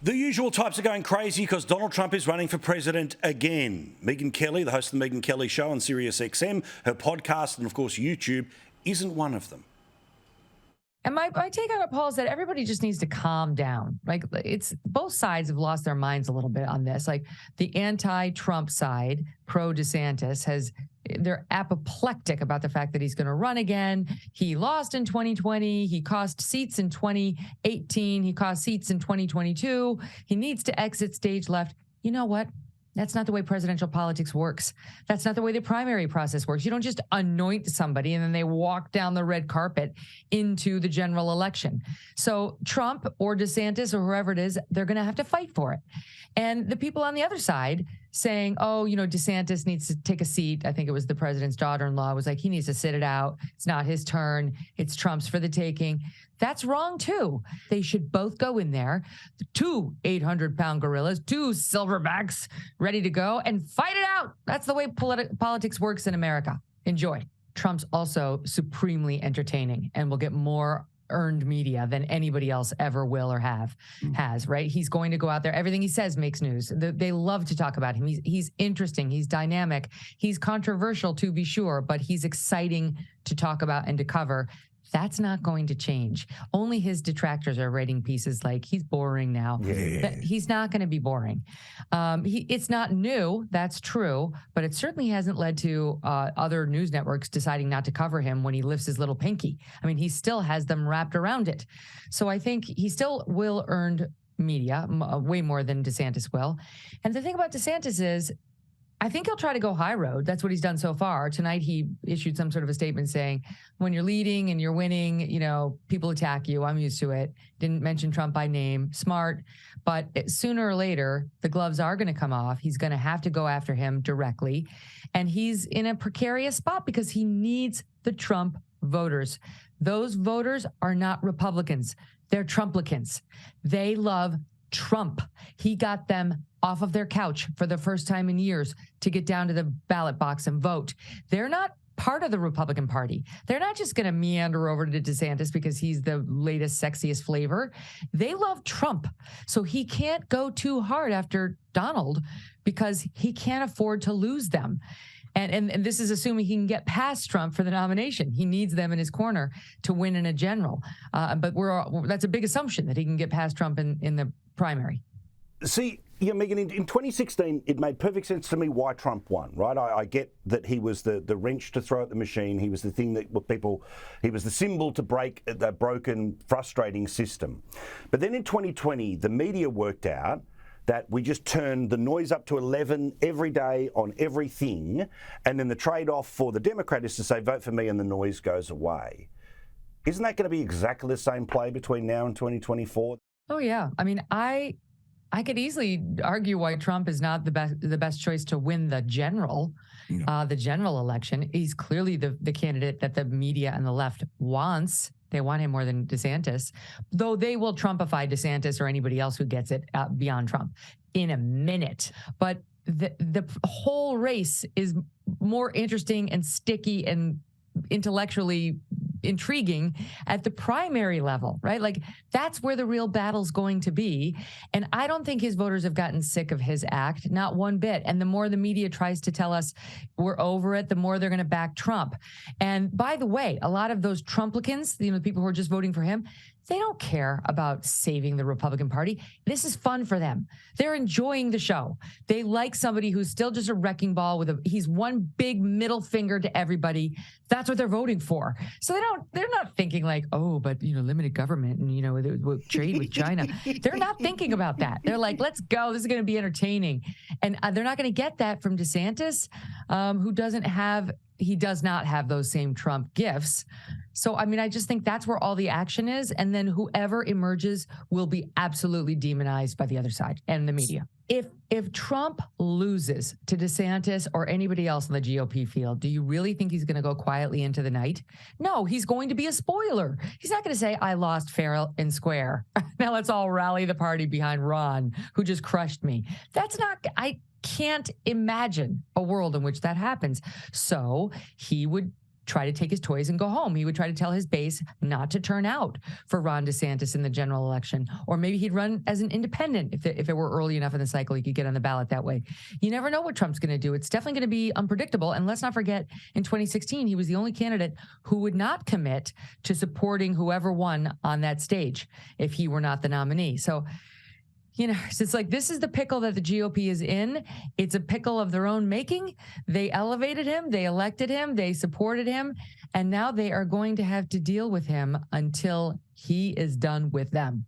The usual types are going crazy because Donald Trump is running for president again. Megyn Kelly, the host of the Megyn Kelly Show on Sirius XM, her podcast and, of course, YouTube, isn't one of them. And my take on it, Paul, is that everybody just needs to calm down. Like, it's both sides have lost their minds a little bit on this. Like, the anti-Trump side, pro-DeSantis, they're apoplectic about the fact that he's going to run again. He lost in 2020. He cost seats in 2018. He cost seats in 2022. He needs to exit stage left. You know what? That's not the way presidential politics works. That's not the way the primary process works. You don't just anoint somebody and then they walk down the red carpet into the general election. So Trump or DeSantis or whoever it is, they're going to have to fight for it. And the people on the other side saying, oh, you know, DeSantis needs to take a seat. I think it was the president's daughter-in-law was like, he needs to sit it out. It's not his turn. It's Trump's for the taking. That's wrong, too. They should both go in there, two 800-pound gorillas, two silverbacks ready to go and fight it out. That's the way politics works in America. Enjoy. Trump's also supremely entertaining and will get more earned media than anybody else ever will or has, right? He's going to go out there. Everything he says makes news. They love to talk about him. He's interesting. He's dynamic. He's controversial, to be sure, but he's exciting to talk about and to cover. That's not going to change. Only his detractors are writing pieces like, he's boring now. Yeah. He's not going to be boring. It's not new, that's true, but it certainly hasn't led to other news networks deciding not to cover him when he lifts his little pinky. I mean, he still has them wrapped around it. So I think he still will earn media, way more than DeSantis will. And the thing about DeSantis is, I think he'll try to go high road. That's what he's done so far. Tonight, he issued some sort of a statement saying, when you're leading and you're winning, you know, people attack you. I'm used to it. Didn't mention Trump by name. Smart. But sooner or later, the gloves are going to come off. He's going to have to go after him directly. And he's in a precarious spot because he needs the Trump voters. Those voters are not Republicans. They're Trumplicans. They love Trump. He got them off of their couch for the first time in years to get down to the ballot box and vote. They're not part of the Republican Party. They're not just going to meander over to DeSantis because he's the latest, sexiest flavor. They love Trump. So he can't go too hard after Donald because he can't afford to lose them. And this is assuming he can get past Trump for the nomination. He needs them in his corner to win in a general. But that's a big assumption that he can get past Trump in the primary. See, yeah, Megyn, in 2016, it made perfect sense to me why Trump won, right? I get that he was the wrench to throw at the machine. He was the thing that he was the symbol to break the broken, frustrating system. But then in 2020, the media worked out that we just turn the noise up to 11 every day on everything, and then the trade-off for the Democrat is to say, vote for me, and the noise goes away. Isn't that going to be exactly the same play between now and 2024? Oh, yeah. I mean, I could easily argue why Trump is not the best choice to win the general election. He's clearly the candidate that the media and the left wants. They want him more than DeSantis, though they will Trumpify DeSantis or anybody else who gets it beyond Trump in a minute. But the whole race is more interesting and sticky and intellectually intriguing at the primary level, right? Like, that's where the real battle's going to be. And I don't think his voters have gotten sick of his act, not one bit. And the more the media tries to tell us we're over it, the more they're going to back Trump. And by the way, a lot of those Trumplicans, you know, the people who are just voting for him, they don't care about saving the Republican Party. This is fun for them. They're enjoying the show. They like somebody who's still just a wrecking ball he's one big middle finger to everybody. That's what they're voting for. So they're not thinking like, oh, but, you know, limited government and, you know, we'll trade with China. They're not thinking about that. They're like, let's go. This is going to be entertaining. And they're not going to get that from DeSantis, who does not have those same Trump gifts. So, I mean, I just think that's where all the action is. And then whoever emerges will be absolutely demonized by the other side and the media. If Trump loses to DeSantis or anybody else in the GOP field, do you really think he's going to go quietly into the night? No, he's going to be a spoiler. He's not going to say, I lost fair and square. Now let's all rally the party behind Ron, who just crushed me. I can't imagine a world in which that happens. So he would try to take his toys and go home. He would try to tell his base not to turn out for Ron DeSantis in the general election. Or maybe he'd run as an independent if it were early enough in the cycle, he could get on the ballot that way. You never know what Trump's going to do. It's definitely going to be unpredictable. And let's not forget, in 2016, he was the only candidate who would not commit to supporting whoever won on that stage if he were not the nominee. So, you know, it's like, this is the pickle that the GOP is in. It's a pickle of their own making. They elevated him, they elected him, they supported him, and now they are going to have to deal with him until he is done with them.